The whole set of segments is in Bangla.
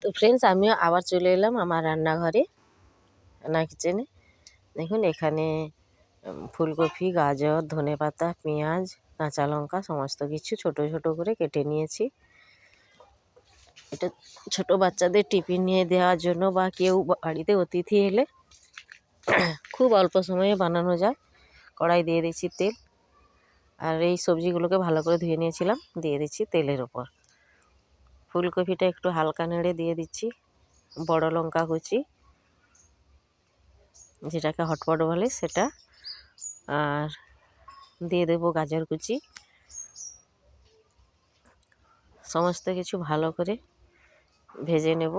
তো ফ্রেন্ডস, আমিও আবার চলে এলাম আমার রান্নাঘরে, রান্না কিচেনে। দেখুন এখানে ফুলকপি, গাজর, ধনেপাতা, পেঁয়াজ, কাঁচা লঙ্কা সমস্ত কিছু ছোট ছোট করে কেটে নিয়েছি। এটা ছোট বাচ্চাদের টিফিন নিয়ে দেওয়ার জন্য বা কেউ বাড়িতে অতিথি এলে খুব অল্প সময়ে বানানো যায়। কড়াই দিয়ে দিচ্ছি তেল, আর এই সবজিগুলোকে ভালো করে ধুয়ে নিয়েছিলাম, দিয়ে দিচ্ছি তেলের ওপর। ফুলকপিটা একটু হালকা নেড়ে দিয়ে দিচ্ছি বড় লঙ্কা কুচি, যেটাকে হটপট বলে সেটা, আর দিয়ে দেবো গাজর কুচি। সমস্ত কিছু ভালো করে ভেজে নেব।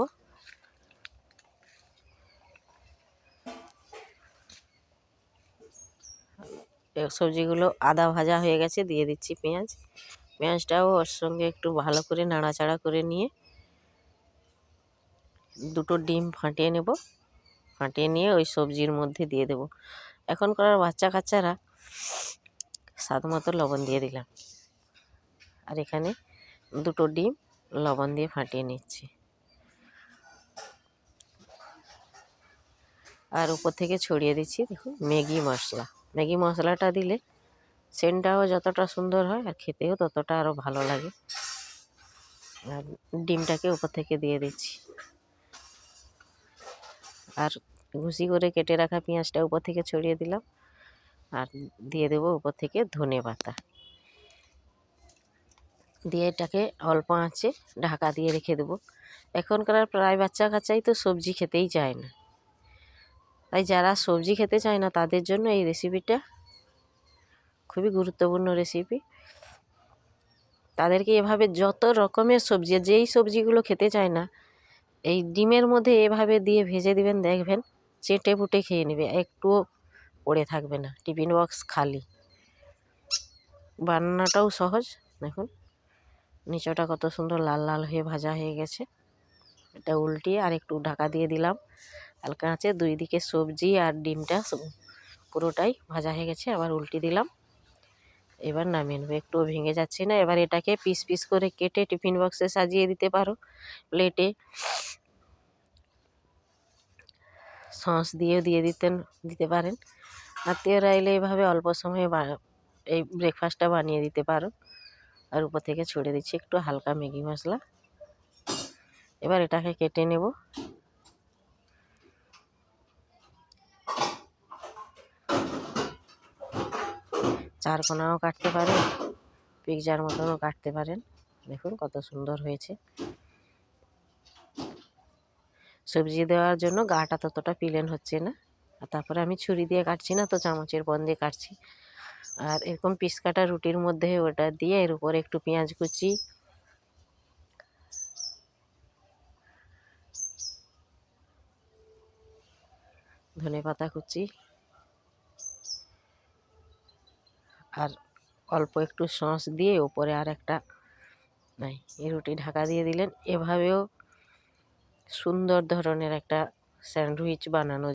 সবজিগুলো আদা ভাজা হয়ে গেছে, দিয়ে দিচ্ছি পেঁয়াজ। পেঁয়াজটাও ওর সঙ্গে একটু ভালো করে নাড়াচাড়া করে নিয়ে দুটো ডিম ফাটিয়ে নেব। ফাটিয়ে নিয়ে ওই সবজির মধ্যে দিয়ে দেব। এখনকার বাচ্চা কাচ্চারা স্বাদ মতো লবণ দিয়ে দিলাম, আর এখানে দুটো ডিম লবণ দিয়ে ফাটিয়ে নিচ্ছি। আর উপর থেকে ছড়িয়ে দিচ্ছি দেখুন ম্যাগি মশলা। ম্যাগি মশলাটা দিলে সেন্টটাও যতটা সুন্দর হয় আর খেতেও ততটা আরও ভালো লাগে। আর ডিমটাকে উপর থেকে দিয়ে দিচ্ছি, আর ঘুষি করে কেটে রাখা পেঁয়াজটা উপর থেকে ছড়িয়ে দিলাম, আর দিয়ে দেবো উপর থেকে ধনেপাতা। দিয়ে এটাকে অল্প আঁচে ঢাকা দিয়ে রেখে দেবো। এখনকার প্রায় বাচ্চা কাচ্চাই তো সবজি খেতেই চায় না, তাই যারা সবজি খেতে চায় না তাদের জন্য এই রেসিপিটা খুবই গুরুত্বপূর্ণ রেসিপি। তাদেরকে এভাবে যত রকমের সবজি, যেই সবজিগুলো খেতে চায় না, এই ডিমের মধ্যে এভাবে দিয়ে ভেজে দিবেন, দেখবেন চেটে পুটে খেয়ে নেবে, একটুও পড়ে থাকবে না, টিফিন বক্স খালি। বানানোটাও সহজ। দেখুন নিচটা কত সুন্দর লাল লাল হয়ে ভাজা হয়ে গেছে। এটা উল্টিয়ে আর একটু ঢাকা দিয়ে দিলাম হালকা আঁচে। দুই দিকে সবজি আর ডিমটা পুরোটাই ভাজা হয়ে গেছে, আবার উল্টি দিলাম। এবার নামিয়ে নেবো, একটুও ভেঙে যাচ্ছে না। এবার এটাকে পিস পিস করে কেটে টিফিন বক্সে সাজিয়ে দিতে পারো, প্লেটে সস দিয়েও দিতে পারেন। আত্মীয়রা এলে এভাবে অল্প সময়ে এই ব্রেকফাস্টটা বানিয়ে দিতে পারো। আর উপর থেকে ছড়িয়ে দিচ্ছি একটু হালকা ম্যাগি মশলা। এবার এটাকে কেটে নেব। চারকোনাও কাটতে পারেন, পিৎজার মতনও কাটতে পারেন। দেখুন কত সুন্দর হয়েছে। সবজি দেওয়ার জন্য গাটা ততটা প্লেন হচ্ছে না। আর তারপরে আমি ছুরি দিয়ে কাটছি না, তো চামচের বন দিয়ে কাটছি। আর এরকম পিস কাটা রুটির মধ্যে ওটা দিয়ে এর উপরে একটু পেঁয়াজ কুচি, ধনেপাতা কুচি, আর অল্প একটু সস দিয়ে উপরে আর একটা এই রুটি ঢাকা দিয়ে দিলেন। এভাবেও সুন্দর ধরনের একটা স্যান্ডউইচ বানানো